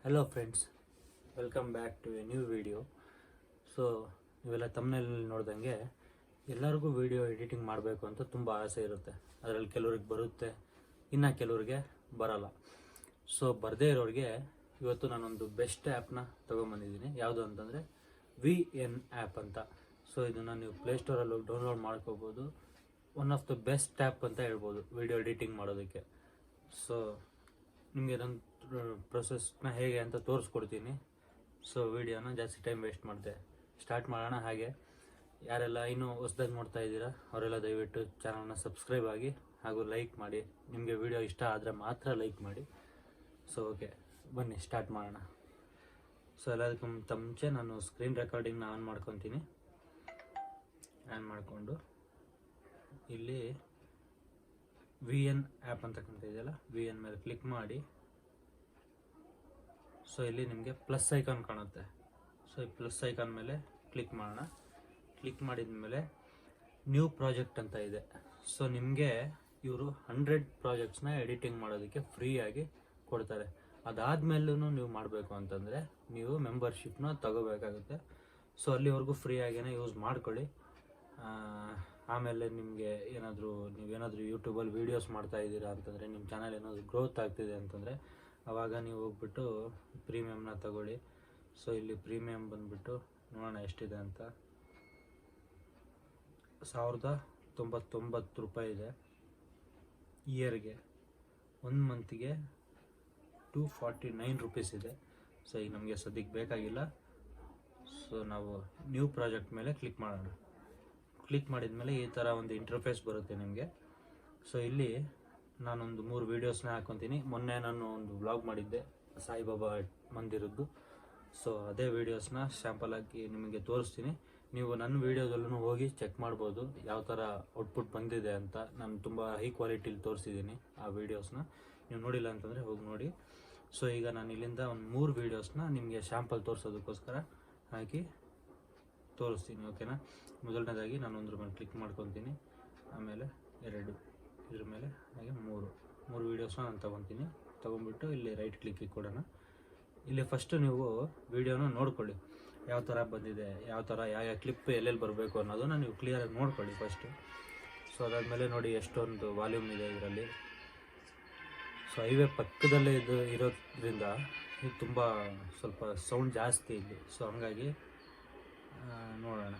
Hello friends, welcome back to a new video. So ನೀವೆಲ್ಲ ತಮ್ಮನೇಲಿ ನೋಡ್ದಂಗೆ ಎಲ್ಲರಿಗೂ ವಿಡಿಯೋ ಎಡಿಟಿಂಗ್ ಮಾಡಬೇಕು ಅಂತ ತುಂಬ ಆಸೆ ಇರುತ್ತೆ. ಅದರಲ್ಲಿ ಕೆಲವ್ರಿಗೆ ಬರುತ್ತೆ, ಇನ್ನು ಕೆಲವ್ರಿಗೆ ಬರಲ್ಲ. ಸೊ ಬರದೇ ಇರೋರಿಗೆ ಇವತ್ತು ನಾನೊಂದು ಬೆಸ್ಟ್ ಆ್ಯಪ್ನ ತೊಗೊಂಬಂದಿದ್ದೀನಿ. ಯಾವುದು ಅಂತಂದರೆ VN ಆ್ಯಪ್ ಅಂತ. ಸೊ ಇದನ್ನು ನೀವು ಪ್ಲೇಸ್ಟೋರಲ್ಲಿ ಡೌನ್ಲೋಡ್ ಮಾಡ್ಕೋಬೋದು. One of the best app ಅಂತ ಹೇಳ್ಬೋದು ವಿಡಿಯೋ ಎಡಿಟಿಂಗ್ ಮಾಡೋದಕ್ಕೆ. ಸೊ ನಿಮಗೆ ನನ್ನ ಪ್ರೊಸೆಸ್ನ ಹೇಗೆ ಅಂತ ತೋರಿಸ್ಕೊಡ್ತೀನಿ. ಸೊ ವಿಡಿಯೋನ ಜಾಸ್ತಿ ಟೈಮ್ ವೇಸ್ಟ್ ಮಾಡಿದೆ, ಸ್ಟಾರ್ಟ್ ಮಾಡೋಣ. ಹಾಗೆ ಯಾರೆಲ್ಲ ಇನ್ನೂ ಹೊಸ್ದಾಗಿ ನೋಡ್ತಾ ಇದ್ದೀರಾ ಅವರೆಲ್ಲ ದಯವಿಟ್ಟು ಚಾನಲ್ನ ಸಬ್ಸ್ಕ್ರೈಬ್ ಆಗಿ ಹಾಗೂ ಲೈಕ್ ಮಾಡಿ. ನಿಮಗೆ ವಿಡಿಯೋ ಇಷ್ಟ ಆದರೆ ಮಾತ್ರ ಲೈಕ್ ಮಾಡಿ. ಸೊ ಓಕೆ, ಬನ್ನಿ ಸ್ಟಾರ್ಟ್ ಮಾಡೋಣ. ಸೊ ಎಲ್ಲದಕ್ಕಿಂತ ಮುಂಚೆ ನಾನು ಸ್ಕ್ರೀನ್ ರೆಕಾರ್ಡಿಂಗ್ನ ಆನ್ ಮಾಡ್ಕೊತೀನಿ. ಆನ್ ಮಾಡಿಕೊಂಡು ಇಲ್ಲಿ VN ಆ್ಯಪ್ ಅಂತಕ್ಕಂಥ ಇದೆಯಲ್ಲ, VN ಮೇಲೆ ಕ್ಲಿಕ್ ಮಾಡಿ. ಸೊ ಇಲ್ಲಿ ನಿಮಗೆ ಪ್ಲಸ್ ಐಕಾನ್ ಕಾಣುತ್ತೆ. ಸೊ ಈ ಪ್ಲಸ್ ಐಕಾನ್ ಮೇಲೆ ಕ್ಲಿಕ್ ಮಾಡೋಣ. ಕ್ಲಿಕ್ ಮಾಡಿದ ಮೇಲೆ ನ್ಯೂ ಪ್ರಾಜೆಕ್ಟ್ ಅಂತ ಇದೆ. ಸೊ ನಿಮಗೆ ಇವರು 100 ಪ್ರಾಜೆಕ್ಟ್ಸ್ನ ಎಡಿಟಿಂಗ್ ಮಾಡೋದಕ್ಕೆ ಫ್ರೀಯಾಗಿ ಕೊಡ್ತಾರೆ. ಅದಾದಮೇಲೂ ನೀವು ಮಾಡಬೇಕು ಅಂತಂದರೆ ನೀವು ಮೆಂಬರ್ಶಿಪ್ನ ತಗೋಬೇಕಾಗುತ್ತೆ. ಸೊ ಅಲ್ಲಿವರೆಗೂ ಫ್ರೀಯಾಗೇ ಯೂಸ್ ಮಾಡ್ಕೊಳ್ಳಿ. ಆಮೇಲೆ ನಿಮಗೆ ನೀವೇನಾದರೂ ಯೂಟ್ಯೂಬಲ್ಲಿ ವೀಡಿಯೋಸ್ ಮಾಡ್ತಾ ಇದ್ದೀರಾ ಅಂತಂದರೆ, ನಿಮ್ಮ ಚಾನಲ್ ಏನಾದರೂ ಗ್ರೋತ್ ಆಗ್ತಿದೆ ಅಂತಂದರೆ ಆವಾಗ ನೀವು ಹೋಗ್ಬಿಟ್ಟು ಪ್ರೀಮಿಯಮ್ನ ತಗೊಳ್ಳಿ. ಸೊ ಇಲ್ಲಿ ಪ್ರೀಮಿಯಮ್ ಬಂದುಬಿಟ್ಟು ನೋಡೋಣ ಎಷ್ಟಿದೆ ಅಂತ. 1099 ರೂಪಾಯಿ ಇದೆ ಇಯರ್ಗೆ. 1 ಮಂತ್ಗೆ 249 ರುಪೀಸ್ ಇದೆ. ಸೊ ಈಗ ನಮಗೆ ಸದ್ಯಕ್ಕೆ ಬೇಕಾಗಿಲ್ಲ. ಸೊ ನಾವು ನ್ಯೂ ಪ್ರಾಜೆಕ್ಟ್ ಮೇಲೆ ಕ್ಲಿಕ್ ಮಾಡೋಣ. ಕ್ಲಿಕ್ ಮಾಡಿದ ಮೇಲೆ ಈ ಥರ ಒಂದು ಇಂಟರ್ಫೇಸ್ ಬರುತ್ತೆ ನಿಮಗೆ. ಸೊ ಇಲ್ಲಿ ನಾನೊಂದು 3 ವೀಡಿಯೋಸ್ನ ಹಾಕ್ಕೊತೀನಿ. ಮೊನ್ನೆ ನಾನು ಒಂದು ವ್ಲಾಗ್ ಮಾಡಿದ್ದೆ ಸಾಯಿಬಾಬಾ ಮಂದಿರದ್ದು. ಸೊ ಅದೇ ವೀಡಿಯೋಸ್ನ ಸ್ಯಾಂಪಲ್ ಆಗಿ ನಿಮಗೆ ತೋರಿಸ್ತೀನಿ. ನೀವು ನನ್ನ ವೀಡಿಯೋದಲ್ಲೂ ಹೋಗಿ ಚೆಕ್ ಮಾಡ್ಬೋದು ಯಾವ ಥರ ಔಟ್ಪುಟ್ ಬಂದಿದೆ ಅಂತ. ನಾನು ತುಂಬ ಹೈ ಕ್ವಾಲಿಟಿಲಿ ತೋರಿಸಿದ್ದೀನಿ ಆ ವೀಡಿಯೋಸ್ನ. ನೀವು ನೋಡಿಲ್ಲ ಅಂತಂದರೆ ಹೋಗಿ ನೋಡಿ. ಸೊ ಈಗ ನಾನು ಇಲ್ಲಿಂದ ಒಂದು 3 ವೀಡಿಯೋಸ್ನ ನಿಮಗೆ ಸ್ಯಾಂಪಲ್ ತೋರಿಸೋದಕ್ಕೋಸ್ಕರ ಹಾಕಿ ತೋರಿಸ್ತೀನಿ. ಓಕೆನಾ? ಮೊದಲನೇದಾಗಿ ನಾನು ಒಂದ್ರ ಮೇಲೆ ಕ್ಲಿಕ್ ಮಾಡ್ಕೊತೀನಿ. ಆಮೇಲೆ 2, ಇದ್ರ ಮೇಲೆ ಹಾಗೆ 3 ವೀಡಿಯೋಸ್ನ ನಾನು ತೊಗೊಂಬಿಟ್ಟು ಇಲ್ಲಿ ರೈಟ್ ಕ್ಲಿಕ್ಕಿಗೆ ಕೊಡೋಣ. ಇಲ್ಲಿ ಫಸ್ಟು ನೀವು ವೀಡಿಯೋನ ನೋಡ್ಕೊಳ್ಳಿ ಯಾವ ಥರ ಬಂದಿದೆ, ಯಾವ ಕ್ಲಿಪ್ ಎಲ್ಲೆಲ್ಲಿ ಬರಬೇಕು ಅನ್ನೋದನ್ನು ನೀವು ಕ್ಲಿಯರಾಗಿ ನೋಡ್ಕೊಳ್ಳಿ ಫಸ್ಟು. ಸೊ ಅದಾದಮೇಲೆ ನೋಡಿ ಎಷ್ಟೊಂದು ವಾಲ್ಯೂಮ್ ಇದೆ ಇದರಲ್ಲಿ. ಸೊ ಹೈವೇ ಪಕ್ಕದಲ್ಲೇ ಇರೋದ್ರಿಂದ ಇದು ತುಂಬ ಸ್ವಲ್ಪ ಸೌಂಡ್ ಜಾಸ್ತಿ ಇಲ್ಲಿ. ಸೊ ಹಂಗಾಗಿ ನೋಡೋಣ.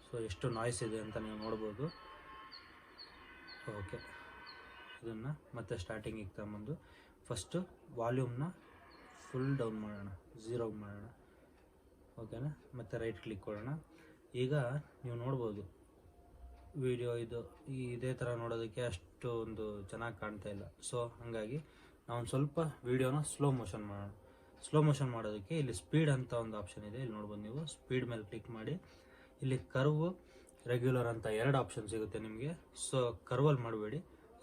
ಸೊ ಎಷ್ಟು ನಾಯ್ಸ್ ಇದೆ ಅಂತ ನೀವು ನೋಡ್ಬೋದು. ಓಕೆ, ಇದನ್ನು ಮತ್ತೆ ಸ್ಟಾರ್ಟಿಂಗಿಗೆ ತಗೊಂಬಂದು ಫಸ್ಟು ವಾಲ್ಯೂಮ್ನ ಫುಲ್ ಡೌನ್ ಮಾಡೋಣ, 0 ಮಾಡೋಣ. ಓಕೆನಾ? ಮತ್ತು ರೈಟ್ ಕ್ಲಿಕ್ ಕೊಡೋಣ. ಈಗ ನೀವು ನೋಡ್ಬೋದು ವಿಡಿಯೋ ಇದೇ ಥರ ನೋಡೋದಕ್ಕೆ ಅಷ್ಟು ಒಂದು ಚೆನ್ನಾಗಿ ಕಾಣ್ತಾ ಇಲ್ಲ. ಸೊ ಹಾಗಾಗಿ ನಾವು ಸ್ವಲ್ಪ ವೀಡಿಯೋನ ಸ್ಲೋ ಮೋಷನ್ ಮಾಡೋಣ. ಸ್ಲೋ ಮೋಷನ್ ಮಾಡೋದಕ್ಕೆ ಇಲ್ಲಿ ಸ್ಪೀಡ್ ಅಂತ ಒಂದು ಆಪ್ಷನ್ ಇದೆ. ಇಲ್ಲಿ ನೋಡ್ಬೋದು ನೀವು. ಸ್ಪೀಡ್ ಮೇಲೆ ಕ್ಲಿಕ್ ಮಾಡಿ. ಇಲ್ಲಿ ಕರ್ವ್, ರೆಗ್ಯುಲರ್ ಅಂತ 2 ಆಪ್ಷನ್ ಸಿಗುತ್ತೆ ನಿಮಗೆ. ಸೊ ಕರ್ವಲ್ಲಿ ಮಾಡಬೇಡಿ,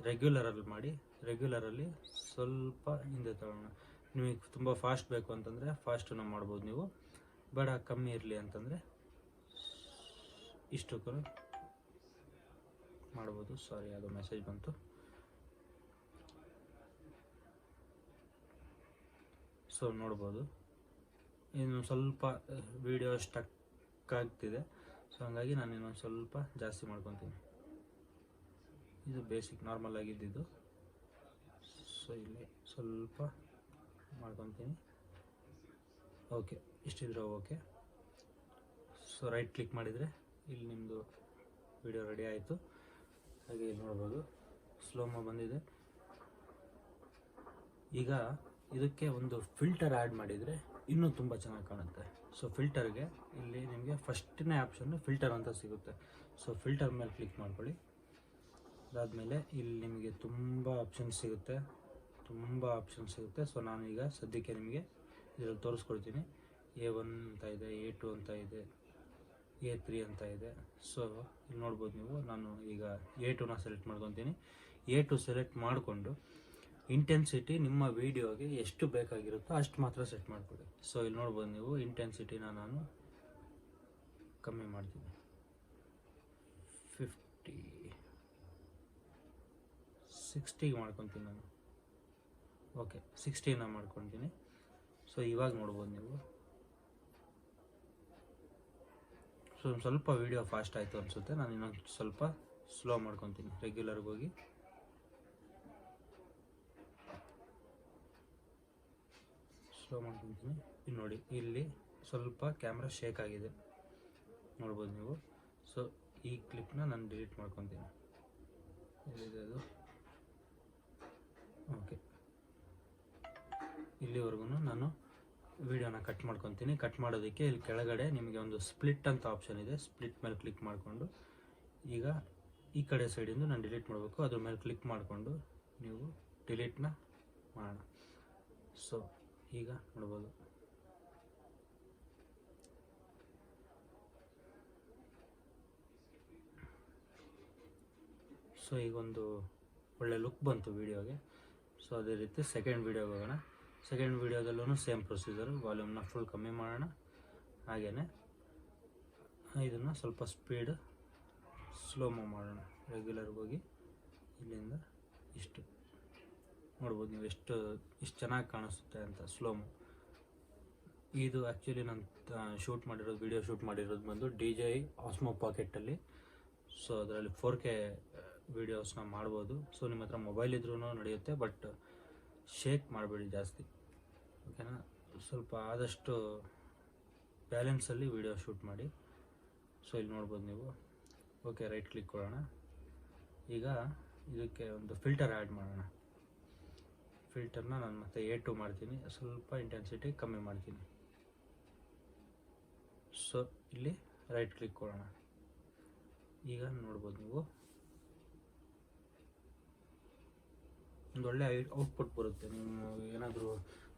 ರೆಗ್ಯುಲರಲ್ಲಿ ಮಾಡಿ. ರೆಗ್ಯುಲರಲ್ಲಿ ಸ್ವಲ್ಪ ಹಿಂದೆ ತಗೊಳ್ಳೋಣ. ನಿಮಗೆ ತುಂಬ ಫಾಸ್ಟ್ ಬೇಕು ಅಂತಂದರೆ ಫಾಸ್ಟನ್ನು ಮಾಡ್ಬೋದು ನೀವು. ಬೇಡ ಕಮ್ಮಿ ಇರಲಿ ಅಂತಂದರೆ ಇಷ್ಟಕ್ಕೂ ಮಾಡ್ಬೋದು. ಸಾರಿ, ಅದು ಮೆಸೇಜ್ ಬಂತು. ಸೊ ನೋಡ್ಬೋದು ಇನ್ನು ಸ್ವಲ್ಪ ವಿಡಿಯೋ ಸ್ಟಕ್ ಆಗ್ತಿದೆ. ಸೊ ಹಾಗಾಗಿ ನಾನು ಇನ್ನೊಂದು ಸ್ವಲ್ಪ ಜಾಸ್ತಿ ಮಾಡ್ಕೊತೀನಿ. ಇದು ಬೇಸಿಕ್ ನಾರ್ಮಲ್ ಆಗಿದ್ದು. ಸೊ ಇಲ್ಲಿ ಸ್ವಲ್ಪ ಮಾಡ್ಕೊತೀನಿ. ಓಕೆ, ಇಷ್ಟಿದ್ರೆ ಓಕೆ. ಸೊ ರೈಟ್ ಕ್ಲಿಕ್ ಮಾಡಿದರೆ ಇಲ್ಲಿ ನಿಮ್ಮದು ವಿಡಿಯೋ ರೆಡಿ ಆಯಿತು. ಹಾಗೆ ಇಲ್ಲಿ ನೋಡ್ಬೋದು ಸ್ಲೋಮೋ ಬಂದಿದೆ. ಈಗ ಇದಕ್ಕೆ ಒಂದು ಫಿಲ್ಟರ್ ಆ್ಯಡ್ ಮಾಡಿದರೆ ಇನ್ನೂ ತುಂಬ ಚೆನ್ನಾಗಿ ಕಾಣುತ್ತೆ. ಸೊ ಫಿಲ್ಟರ್ಗೆ ಇಲ್ಲಿ ನಿಮಗೆ ಫಸ್ಟ್ನೇ ಆಪ್ಷನ್ನು ಫಿಲ್ಟರ್ ಅಂತ ಸಿಗುತ್ತೆ. ಸೊ ಫಿಲ್ಟರ್ ಮೇಲೆ ಕ್ಲಿಕ್ ಮಾಡ್ಕೊಳ್ಳಿ. ಅದಾದಮೇಲೆ ಇಲ್ಲಿ ನಿಮಗೆ ತುಂಬ ಆಪ್ಷನ್ಸ್ ಸಿಗುತ್ತೆ. ಸೊ ನಾನು ಈಗ ಸದ್ಯಕ್ಕೆ ನಿಮಗೆ ಇದರಲ್ಲಿ ತೋರಿಸ್ಕೊಡ್ತೀನಿ. A1 ಅಂತ ಇದೆ, A2 ಅಂತ ಇದೆ, A3 ಅಂತ ಇದೆ. ಸೊ ಇಲ್ಲಿ ನೋಡ್ಬೋದು ನೀವು. ನಾನು ಈಗ A2ನ ಸೆಲೆಕ್ಟ್ ಮಾಡ್ಕೊತೀನಿ. A2 ಸೆಲೆಕ್ಟ್ ಮಾಡಿಕೊಂಡು ಇಂಟೆನ್ಸಿಟಿ ನಿಮ್ಮ ವೀಡಿಯೋಗೆ ಎಷ್ಟು ಬೇಕಾಗಿರುತ್ತೋ ಅಷ್ಟು ಮಾತ್ರ ಸೆಟ್ ಮಾಡ್ಕೊಳ್ಳಿ. ಸೊ ಇಲ್ಲಿ ನೋಡ್ಬೋದು ನೀವು. ಇಂಟೆನ್ಸಿಟಿನ ನಾನು ಕಮ್ಮಿ ಮಾಡ್ತೀನಿ, 50. 60 ಮಾಡ್ಕೊತೀನಿ ನಾನು. ಓಕೆ 60ನ ಮಾಡ್ಕೊತೀನಿ. ಸೊ ಇವಾಗ ನೋಡ್ಬೋದು ನೀವು. ಸೊ ಒಂದು ಸ್ವಲ್ಪ ವೀಡಿಯೋ ಫಾಸ್ಟ್ ಆಯಿತು ಅನಿಸುತ್ತೆ, ನಾನು ಇನ್ನೊಂದು ಸ್ವಲ್ಪ ಸ್ಲೋ ಮಾಡ್ಕೊತೀನಿ. ರೆಗ್ಯುಲರ್ಗೆ ಹೋಗಿ ಸ್ಲೋ ಮಾಡ್ಕೊತೀನಿ. ಇಲ್ಲಿ ನೋಡಿ, ಇಲ್ಲಿ ಸ್ವಲ್ಪ ಕ್ಯಾಮ್ರಾ ಶೇಕ್ ಆಗಿದೆ, ನೋಡ್ಬೋದು ನೀವು. ಸೊ ಈ ಕ್ಲಿಪ್ನ ನಾನು ಡಿಲೀಟ್ ಮಾಡ್ಕೊತೀನಿ. ಎಲ್ಲಿದೆ ಅದು? ಓಕೆ, ಇಲ್ಲಿವರೆಗೂ ನಾನು ವಿಡಿಯೋನ ಕಟ್ ಮಾಡ್ಕೊತೀನಿ. ಕಟ್ ಮಾಡೋದಕ್ಕೆ ಇಲ್ಲಿ ಕೆಳಗಡೆ ನಿಮಗೆ ಒಂದು ಸ್ಪ್ಲಿಟ್ ಅಂತ ಆಪ್ಷನ್ ಇದೆ. ಸ್ಪ್ಲಿಟ್ ಮೇಲೆ ಕ್ಲಿಕ್ ಮಾಡಿಕೊಂಡು ಈಗ ಈ ಕಡೆ ಸೈಡಿಂದ ನಾನು ಡಿಲೀಟ್ ಮಾಡಬೇಕು. ಅದ್ರ ಮೇಲೆ ಕ್ಲಿಕ್ ಮಾಡಿಕೊಂಡು ನೀವು ಡಿಲೀಟ್ನ ಮಾಡೋಣ. ಸೊ ಈಗ ನೋಡ್ಬೋದು. ಸೊ ಈಗ ಒಂದು ಒಳ್ಳೆ ಲುಕ್ ಬಂತು ವಿಡಿಯೋಗೆ. ಸೊ ಅದೇ ರೀತಿ ಸೆಕೆಂಡ್ ವಿಡಿಯೋಗೆ ಹೋಗೋಣ. ಸೆಕೆಂಡ್ ವಿಡಿಯೋದಲ್ಲೂ ಸೇಮ್ ಪ್ರೊಸೀಜರು. ವಾಲ್ಯೂಮ್ನ ಫುಲ್ ಕಮ್ಮಿ ಮಾಡೋಣ. ಹಾಗೆಯೇ ಇದನ್ನು ಸ್ವಲ್ಪ ಸ್ಪೀಡ್ ಸ್ಲೋ ಮೂವ್ ಮಾಡೋಣ. ರೆಗ್ಯುಲರ್ಗೆ ಹೋಗಿ ಇಲ್ಲಿಂದ ಇಷ್ಟು ನೋಡ್ಬೋದು ನೀವು ಇಷ್ಟು ಚೆನ್ನಾಗಿ ಕಾಣಿಸುತ್ತೆ ಅಂತ ಸ್ಲೋ ಮೂವ್. ಇದು ಆ್ಯಕ್ಚುಲಿ ನಾನು ವಿಡಿಯೋ ಶೂಟ್ ಮಾಡಿರೋದು ಬಂದು DJI ಆಸ್ಮೋ ಪಾಕೆಟಲ್ಲಿ. ಸೊ ಅದರಲ್ಲಿ 4K ವೀಡಿಯೋಸ್ನ ಮಾಡ್ಬೋದು. ಸೊ ನಿಮ್ಮ ಹತ್ರ ಮೊಬೈಲ್ ಇದ್ರೂ ನಡೆಯುತ್ತೆ, ಬಟ್ ಶೇಕ್ ಮಾಡಬೇಡಿ ಜಾಸ್ತಿ, ಓಕೆನಾ. ಸ್ವಲ್ಪ ಆದಷ್ಟು ಬ್ಯಾಲೆನ್ಸಲ್ಲಿ ವೀಡಿಯೋ ಶೂಟ್ ಮಾಡಿ. ಸೊ ಇಲ್ಲಿ ನೋಡ್ಬೋದು ನೀವು. ಓಕೆ, ರೈಟ್ ಕ್ಲಿಕ್ ಕೊಡೋಣ. ಈಗ ಇದಕ್ಕೆ ಒಂದು ಫಿಲ್ಟರ್ ಆ್ಯಡ್ ಮಾಡೋಣ. ಫಿಲ್ಟರ್ನ ನಾನು ಮತ್ತೆ A2 ಮಾಡ್ತೀನಿ, ಸ್ವಲ್ಪ ಇಂಟೆನ್ಸಿಟಿ ಕಮ್ಮಿ ಮಾಡ್ತೀನಿ. ಸೊ ಇಲ್ಲಿ ರೈಟ್ ಕ್ಲಿಕ್ ಕೊಡೋಣ. ಈಗ ನೋಡ್ಬೋದು ನೀವು ಒಂದು ಒಳ್ಳೆ ಔಟ್ಪುಟ್ ಬರುತ್ತೆ. ನೀವು ಏನಾದರೂ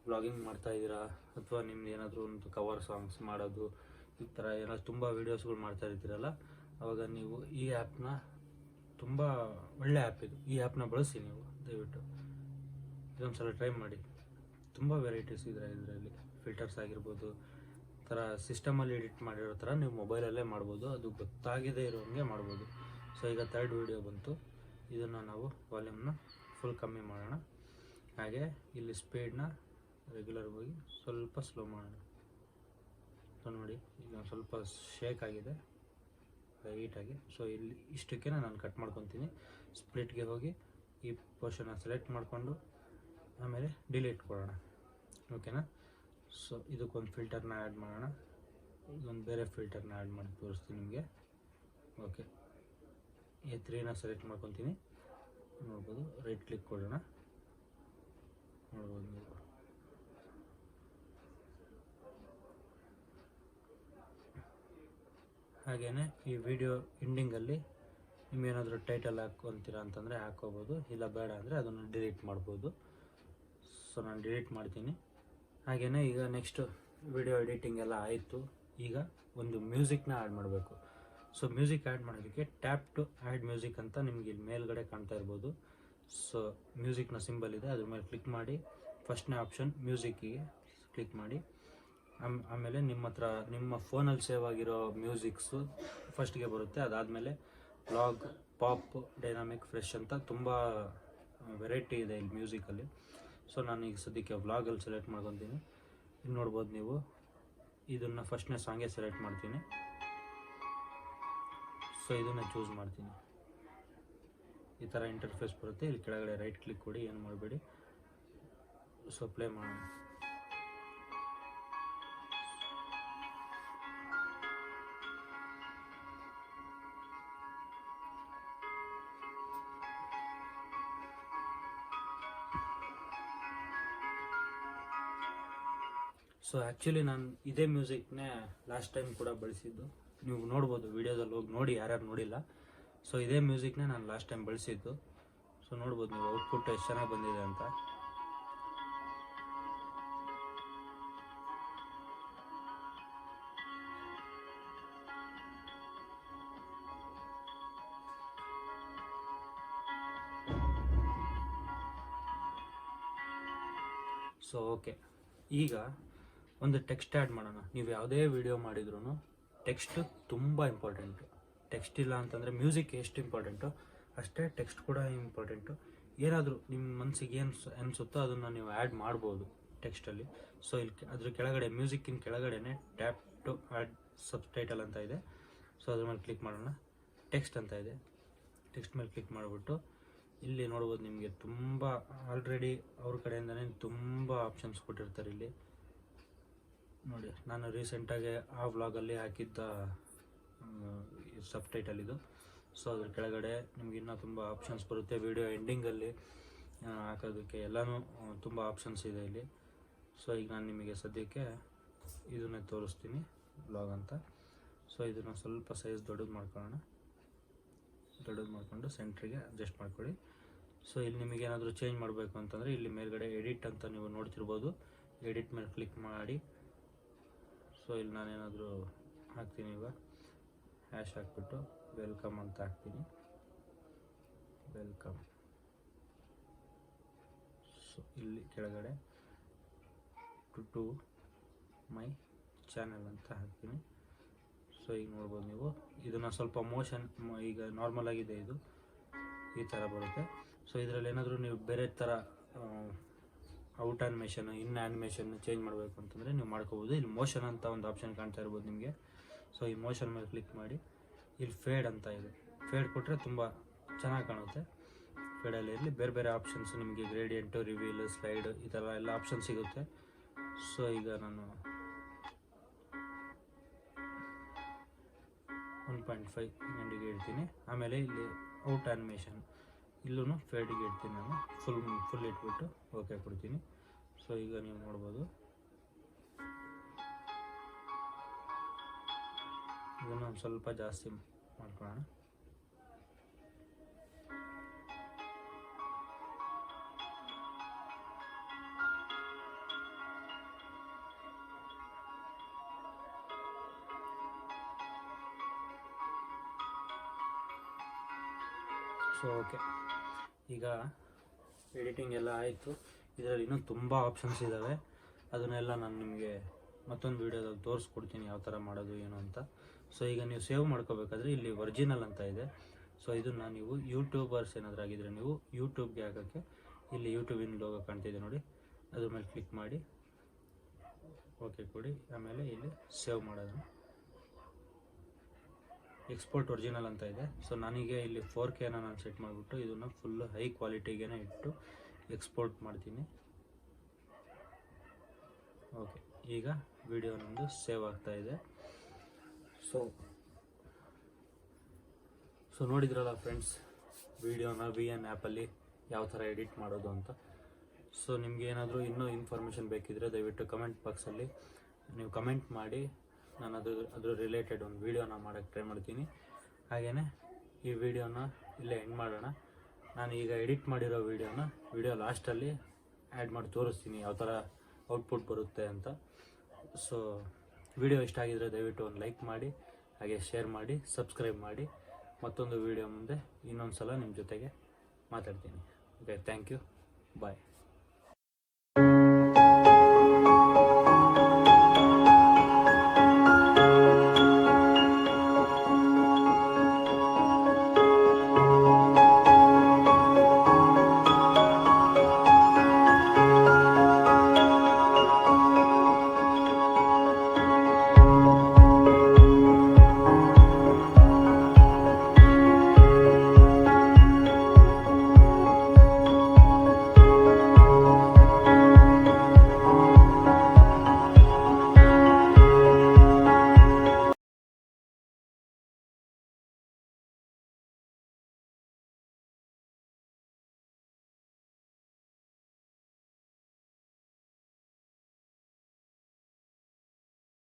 ವ್ಲಾಗಿಂಗ್ ಮಾಡ್ತಾ ಇದ್ದೀರಾ, ಅಥವಾ ನಿಮ್ದು ಏನಾದರೂ ಒಂದು ಕವರ್ ಸಾಂಗ್ಸ್ ಮಾಡೋದು, ಈ ಥರ ಏನಾದ್ರು ತುಂಬ ವೀಡಿಯೋಸ್ಗಳು ಮಾಡ್ತಾ ಇರ್ತೀರಲ್ಲ, ಆವಾಗ ನೀವು ಈ ಆ್ಯಪ್ನ, ತುಂಬ ಒಳ್ಳೆ ಆ್ಯಪ್ ಇದು. ಈ ಆ್ಯಪ್ನ ಬಳಸಿ ನೀವು ದಯವಿಟ್ಟು. ಇದೊಂದು ಸಲ ಟ್ರೈ ಮಾಡಿ. ತುಂಬ ವೆರೈಟೀಸ್ ಇದೆ ಇದರಲ್ಲಿ. ಫಿಲ್ಟರ್ಸ್ ಆಗಿರ್ಬೋದು, ಥರ ಸಿಸ್ಟಮಲ್ಲಿ ಎಡಿಟ್ ಮಾಡಿರೋ ಥರ ನೀವು ಮೊಬೈಲಲ್ಲೇ ಮಾಡ್ಬೋದು. ಅದು ಗೊತ್ತಾಗದೇ ಇರೋಂಗೆ ಮಾಡ್ಬೋದು. ಸೊ ಈಗ ಥರ್ಡ್ ವಿಡಿಯೋ ಬಂತು. ಇದನ್ನು ನಾವು ವಾಲ್ಯೂಮ್ನ ಫುಲ್ ಕಮ್ಮಿ ಮಾಡೋಣ. ಹಾಗೆ ಇಲ್ಲಿ ಸ್ಪೀಡ್ನ ರೆಗ್ಯುಲರ್ ಹೋಗಿ ಸ್ವಲ್ಪ ಸ್ಲೋ ಮಾಡೋಣ. ಸೊ ನೋಡಿ, ಈಗ ಸ್ವಲ್ಪ ಶೇಕ್ ಆಗಿದೆ ಲೈಟಾಗಿ. ಸೊ ಇಲ್ಲಿ ಇಷ್ಟಕ್ಕೆ ನಾನು ಕಟ್ ಮಾಡ್ಕೊತೀನಿ. ಸ್ಪ್ಲಿಟ್ಗೆ ಹೋಗಿ ಈ ಪೋರ್ಷನ್ನ ಸೆಲೆಕ್ಟ್ ಮಾಡಿಕೊಂಡು ಆಮೇಲೆ ಡಿಲೀಟ್ ಕೊಡೋಣ, ಓಕೆನಾ. ಸೊ ಇದಕ್ಕೊಂದು ಫಿಲ್ಟರ್ನ ಆ್ಯಡ್ ಮಾಡೋಣ. ಇದೊಂದು ಬೇರೆ ಫಿಲ್ಟರ್ನ ಆ್ಯಡ್ ಮಾಡಿ ತೋರಿಸ್ತೀನಿ ನಿಮಗೆ. ಓಕೆ, A3ನ ಸೆಲೆಕ್ಟ್ ಮಾಡ್ಕೊತೀನಿ. ನೋಡ್ಬೋದು, ರೈಟ್ ಕ್ಲಿಕ್ ಕೊಡೋಣ. ನೋಡ್ಬೋದು ನೀವು. ಹಾಗೆಯೇ ಈ ವಿಡಿಯೋ ಎಂಡಿಂಗಲ್ಲಿ ನಿಮ್ಗೇನಾದರೂ ಟೈಟಲ್ ಹಾಕ್ಕೊತೀರಾ ಅಂತಂದರೆ ಹಾಕ್ಕೋಬೋದು, ಇಲ್ಲ ಬೇಡ ಅಂದರೆ ಅದನ್ನು ಡಿಲೀಟ್ ಮಾಡ್ಬೋದು. ಸೊ ನಾನು ಡಿಲೀಟ್ ಮಾಡ್ತೀನಿ. ಹಾಗೆಯೇ ಈಗ ನೆಕ್ಸ್ಟ್ ವಿಡಿಯೋ ಎಡಿಟಿಂಗ್ ಎಲ್ಲ ಆಯಿತು. ಈಗ ಒಂದು ಮ್ಯೂಸಿಕ್ನ ಆ್ಯಡ್ ಮಾಡಬೇಕು. ಸೊ ಮ್ಯೂಸಿಕ್ ಆ್ಯಡ್ ಮಾಡೋದಕ್ಕೆ ಟ್ಯಾಪ್ ಟು ಆ್ಯಡ್ ಮ್ಯೂಸಿಕ್ ಅಂತ ನಿಮಗೆ ಇಲ್ಲಿ ಮೇಲ್ಗಡೆ ಕಾಣ್ತಾ ಇರ್ಬೋದು. ಸೊ ಮ್ಯೂಸಿಕ್ನ ಸಿಂಬಲ್ ಇದೆ, ಅದ್ರ ಮೇಲೆ ಕ್ಲಿಕ್ ಮಾಡಿ ಫಸ್ಟ್ನೇ ಆಪ್ಷನ್ ಮ್ಯೂಸಿಕ್ಕಿಗೆ ಕ್ಲಿಕ್ ಮಾಡಿ. ಆಮೇಲೆ ನಿಮ್ಮ ಫೋನಲ್ಲಿ ಸೇವ್ ಆಗಿರೋ ಮ್ಯೂಸಿಕ್ಸು ಫಸ್ಟ್ಗೆ ಬರುತ್ತೆ. ಅದಾದಮೇಲೆ ವ್ಲಾಗ್, ಪಾಪ್, ಡೈನಾಮಿಕ್, ಫ್ರೆಶ್ ಅಂತ ತುಂಬ ವೆರೈಟಿ ಇದೆ ಇಲ್ಲಿ ಮ್ಯೂಸಿಕಲ್ಲಿ. ಸೊ ನಾನು ಈಗ ಸದ್ಯಕ್ಕೆ ವ್ಲಾಗಲ್ಲಿ ಸೆಲೆಕ್ಟ್ ಮಾಡ್ಕೊತೀನಿ. ಇಲ್ಲಿ ನೋಡ್ಬೋದು ನೀವು. ಇದನ್ನು ಫಸ್ಟ್ನೇ ಸಾಂಗೇ ಸೆಲೆಕ್ಟ್ ಮಾಡ್ತೀನಿ. ಸೊ ಇದನ್ನು ಚೂಸ್ ಮಾಡ್ತೀನಿ. ಈ ಥರ ಇಂಟರ್ಫೇಸ್ ಬರುತ್ತೆ. ಇಲ್ಲಿ ಕೆಳಗಡೆ ರೈಟ್ ಕ್ಲಿಕ್ ಕೊಡಿ, ಏನು ಮಾಡಬೇಡಿ. ಸೊ ಪ್ಲೇ ಮಾಡೋಣ. ಸೊ ಆ್ಯಕ್ಚುಲಿ ನಾನು ಇದೇ ಮ್ಯೂಸಿಕ್ನೇ ಲಾಸ್ಟ್ ಟೈಮ್ ಕೂಡ ಬಳಸಿದ್ದು. ನೀವು ನೋಡ್ಬೋದು, ವೀಡಿಯೋದಲ್ಲಿ ಹೋಗಿ ನೋಡಿ, ಯಾರ್ಯಾರು ನೋಡಿಲ್ಲ. ಸೊ ಇದೇ ಮ್ಯೂಸಿಕ್ನೇ ನಾನು ಲಾಸ್ಟ್ ಟೈಮ್ ಬಳಸಿದ್ದು. ಸೊ ನೋಡ್ಬೋದು ನೀವು ಔಟ್ಪುಟ್ ಎಷ್ಟು ಚೆನ್ನಾಗಿ ಬಂದಿದೆ ಅಂತ. ಸೊ ಓಕೆ, ಈಗ ಒಂದು ಟೆಕ್ಸ್ಟ್ ಆ್ಯಡ್ ಮಾಡೋಣ. ನೀವು ಯಾವುದೇ ವಿಡಿಯೋ ಮಾಡಿದ್ರೂ ಟೆಕ್ಸ್ಟ್ ತುಂಬ ಇಂಪಾರ್ಟೆಂಟು. ಟೆಕ್ಸ್ಟ್ ಇಲ್ಲ ಅಂತಂದರೆ ಮ್ಯೂಸಿಕ್ ಎಷ್ಟು ಇಂಪಾರ್ಟೆಂಟು ಅಷ್ಟೇ ಟೆಕ್ಸ್ಟ್ ಕೂಡ ಇಂಪಾರ್ಟೆಂಟು. ಏನಾದರೂ ನಿಮ್ಮ ಮನಸ್ಸಿಗೆ ಏನು ಅನಿಸುತ್ತೋ ಅದನ್ನು ನೀವು ಆ್ಯಡ್ ಮಾಡ್ಬೋದು ಟೆಕ್ಸ್ಟಲ್ಲಿ. ಸೊ ಇಲ್ಲಿ ಅದ್ರ ಕೆಳಗಡೆ ಮ್ಯೂಸಿಕ್ಕಿನ ಕೆಳಗಡೆನೆ ಟ್ಯಾಪ್ ಟು ಆ್ಯಡ್ ಸಬ್ಟೈಟಲ್ ಅಂತ ಇದೆ. ಸೊ ಅದ್ರ ಮೇಲೆ ಕ್ಲಿಕ್ ಮಾಡೋಣ. ಟೆಕ್ಸ್ಟ್ ಅಂತ ಇದೆ, ಟೆಕ್ಸ್ಟ್ ಮೇಲೆ ಕ್ಲಿಕ್ ಮಾಡಿಬಿಟ್ಟು ಇಲ್ಲಿ ನೋಡ್ಬೋದು ನಿಮಗೆ ತುಂಬ ಆಲ್ರೆಡಿ ಅವ್ರ ಕಡೆಯಿಂದನೇ ತುಂಬ ಆಪ್ಷನ್ಸ್ ಕೊಟ್ಟಿರ್ತಾರೆ. ಇಲ್ಲಿ ನೋಡಿ, ನಾನು ರೀಸೆಂಟಾಗಿ ಆ ವ್ಲಾಗಲ್ಲಿ ಹಾಕಿದ್ದ ಸಬ್ಟೈಟಲ್ ಇದು. ಸೊ ಅದ್ರ ಕೆಳಗಡೆ ನಿಮ್ಗೆ ಇನ್ನೂ ತುಂಬ ಆಪ್ಷನ್ಸ್ ಬರುತ್ತೆ. ವಿಡಿಯೋ ಎಂಡಿಂಗಲ್ಲಿ ಹಾಕೋದಕ್ಕೆ ಎಲ್ಲನೂ ತುಂಬ ಆಪ್ಷನ್ಸ್ ಇದೆ ಇಲ್ಲಿ. ಸೊ ಈಗ ನಾನು ನಿಮಗೆ ಸದ್ಯಕ್ಕೆ ಇದನ್ನೇ ತೋರಿಸ್ತೀನಿ ವ್ಲಾಗ್ ಅಂತ. ಸೊ ಇದನ್ನು ಸ್ವಲ್ಪ ಸೈಜ್ ದೊಡ್ಡದು ಮಾಡ್ಕೊಳ್ಳೋಣ. ದೊಡ್ಡದು ಮಾಡಿಕೊಂಡು ಸೆಂಟ್ರಿಗೆ ಅಡ್ಜಸ್ಟ್ ಮಾಡ್ಕೊಳ್ಳಿ. ಸೊ ಇಲ್ಲಿ ನಿಮಗೆ ಏನಾದರೂ ಚೇಂಜ್ ಮಾಡಬೇಕು ಅಂತಂದರೆ ಇಲ್ಲಿ ಮೇಲ್ಗಡೆ ಎಡಿಟ್ ಅಂತ ನೀವು ನೋಡ್ತಿರ್ಬೋದು. ಎಡಿಟ್ ಮೇಲೆ ಕ್ಲಿಕ್ ಮಾಡಿ. ಸೊ ಇಲ್ಲಿ ನಾನೇನಾದರೂ ಹಾಕ್ತೀನಿ, ಈಗ ಹ್ಯಾಶ್ ಹಾಕ್ಬಿಟ್ಟು ವೆಲ್ಕಮ್ ಅಂತ ಹಾಕ್ತೀನಿ. ವೆಲ್ಕಮ್. ಸೊ ಇಲ್ಲಿ ಕೆಳಗಡೆ ಟು ಮೈ ಚಾನಲ್ ಅಂತ ಹಾಕ್ತೀನಿ. ಸೊ ಈಗ ನೋಡ್ಬೋದು ನೀವು, ಇದನ್ನು ಸ್ವಲ್ಪ ಮೋಷನ್ ಈಗ ನಾರ್ಮಲ್ ಆಗಿದೆ, ಇದು ಈ ಥರ ಬರುತ್ತೆ. ಸೊ ಇದರಲ್ಲಿ ಏನಾದರೂ ನೀವು ಬೇರೆ ಥರ ಔಟ್ ಆ್ಯನಿಮೇಷನ್, ಇನ್ ಆ್ಯನಿಮೇಷನ್ ಚೇಂಜ್ ಮಾಡಬೇಕು ಅಂತಂದರೆ ನೀವು ಮಾಡ್ಕೋಬೋದು. ಇಲ್ಲಿ ಮೋಷನ್ ಅಂತ ಒಂದು ಆಪ್ಷನ್ ಕಾಣ್ತಾ ಇರ್ಬೋದು ನಿಮಗೆ. ಸೊ ಈ ಮೋಷನ್ ಮೇಲೆ ಕ್ಲಿಕ್ ಮಾಡಿ. ಇಲ್ಲಿ ಫೇಡ್ ಅಂತ ಇದೆ, ಫೇಡ್ ಕೊಟ್ಟರೆ ತುಂಬ ಚೆನ್ನಾಗಿ ಕಾಣುತ್ತೆ. ಫೇಡಲ್ಲಿ ಇರಲಿ, ಬೇರೆ ಬೇರೆ ಆಪ್ಷನ್ಸ್ ನಿಮಗೆ ಗ್ರೇಡಿಯಂಟು, ರಿವೀಲ್, ಸ್ಲೈಡ್ ಈ ಥರ ಎಲ್ಲ ಆಪ್ಷನ್ ಸಿಗುತ್ತೆ. ಸೊ ಈಗ ನಾನು 1.5 ಎಂಡಿಗೆ ಇಡ್ತೀನಿ. ಆಮೇಲೆ ಇಲ್ಲಿ ಔಟ್ ಆ್ಯನಿಮೇಷನ್ ಇಲ್ಲೂ ಫೇಡಿಗೆ ಇಡ್ತೀನಿ ನಾನು. ಫುಲ್ ಇಟ್ಬಿಟ್ಟು ಓಕೆ ಕೊಡ್ತೀನಿ. ಸೊ ಈಗ ನೀವು ನೋಡ್ಬೋದು, ಇದನ್ನು ಒಂದು ಸ್ವಲ್ಪ ಜಾಸ್ತಿ ಮಾಡ್ಕೊಳ್ಳೋಣ. ಸೊ ಓಕೆ, ಈಗ ಎಡಿಟಿಂಗ್ ಎಲ್ಲ ಆಯಿತು. ಇದರಲ್ಲಿ ಇನ್ನೂ ತುಂಬ ಆಪ್ಷನ್ಸ್ ಇದ್ದಾವೆ. ಅದನ್ನೆಲ್ಲ ನಾನು ನಿಮಗೆ ಮತ್ತೊಂದು ವೀಡಿಯೋದಲ್ಲಿ ತೋರಿಸ್ಕೊಡ್ತೀನಿ ಯಾವ ಥರ ಮಾಡೋದು ಏನು ಅಂತ. ಸೊ ಈಗ ನೀವು ಸೇವ್ ಮಾಡ್ಕೋಬೇಕಾದ್ರೆ ಇಲ್ಲಿ ಒರಿಜಿನಲ್ ಅಂತ ಇದೆ. ಸೊ ಇದನ್ನು ನೀವು ಯೂಟ್ಯೂಬರ್ಸ್ ಏನಾದರೂ ಆಗಿದ್ರೆ ನೀವು ಯೂಟ್ಯೂಬ್ಗೆ ಹಾಕೋಕ್ಕೆ ಇಲ್ಲಿ ಯೂಟ್ಯೂಬಿನ ಲೋಗೋ ಕಾಣ್ತಿದೆ ನೋಡಿ, ಅದ್ರ ಮೇಲೆ ಕ್ಲಿಕ್ ಮಾಡಿ ಓಕೆ ಕೊಡಿ. ಆಮೇಲೆ ಇಲ್ಲಿ ಸೇವ್ ಮಾಡೋದು, ಎಕ್ಸ್ಪೋರ್ಟ್ ಒರಿಜಿನಲ್ ಅಂತ ಇದೆ. ಸೊ ನನಗೆ ಇಲ್ಲಿ 4K ನಾನು ಸೆಟ್ ಮಾಡಿಬಿಟ್ಟು ಇದನ್ನು ಫುಲ್ಲು ಹೈ ಕ್ವಾಲಿಟಿಗೆ ಇಟ್ಟು ಎಕ್ಸ್ಪೋರ್ಟ್ ಮಾಡ್ತೀನಿ. ಓಕೆ, ಈಗ ವಿಡಿಯೋ ನಮ್ಮದು ಸೇವ್ ಆಗ್ತಾ ಇದೆ. ಸೊ ನೋಡಿದ್ರಲ್ಲ ಫ್ರೆಂಡ್ಸ್, ವಿಡಿಯೋನ VN ಆ್ಯಪಲ್ಲಿ ಯಾವ ಥರ ಎಡಿಟ್ ಮಾಡೋದು ಅಂತ. ಸೊ ನಿಮ್ಗೆ ಏನಾದರೂ ಇನ್ನೂ ಇನ್ಫಾರ್ಮೇಷನ್ ಬೇಕಿದ್ದರೆ ದಯವಿಟ್ಟು ಕಮೆಂಟ್ ಬಾಕ್ಸಲ್ಲಿ ನೀವು ಕಮೆಂಟ್ ಮಾಡಿ. ನಾನು ಅದ್ರ ರಿಲೇಟೆಡ್ ಒಂದು ವೀಡಿಯೋನ ಮಾಡೋಕ್ಕೆ ಟ್ರೈ ಮಾಡ್ತೀನಿ. ಹಾಗೆಯೇ ಈ ವಿಡಿಯೋನ ಇಲ್ಲೇ ಎಂಡ್ ಮಾಡೋಣ. ನಾನು ಈಗ ಎಡಿಟ್ ಮಾಡಿರೋ ವಿಡಿಯೋ ಲಾಸ್ಟಲ್ಲಿ ಆ್ಯಡ್ ಮಾಡಿ ತೋರಿಸ್ತೀನಿ ಯಾವ ಥರ ಔಟ್ಪುಟ್ ಬರುತ್ತೆ ಅಂತ. ಸೊ ವಿಡಿಯೋ ಇಷ್ಟ ಆಗಿದರೆ ದಯವಿಟ್ಟು ಒಂದು ಲೈಕ್ ಮಾಡಿ, ಹಾಗೆ ಶೇರ್ ಮಾಡಿ, ಸಬ್ಸ್ಕ್ರೈಬ್ ಮಾಡಿ. ಮತ್ತೊಂದು ವಿಡಿಯೋ ಮುಂದೆ ಇನ್ನೊಂದು ಸಲ ನಿಮ್ಮ ಜೊತೆಗೆ ಮಾತಾಡ್ತೀನಿ. Okay, thank you, bye.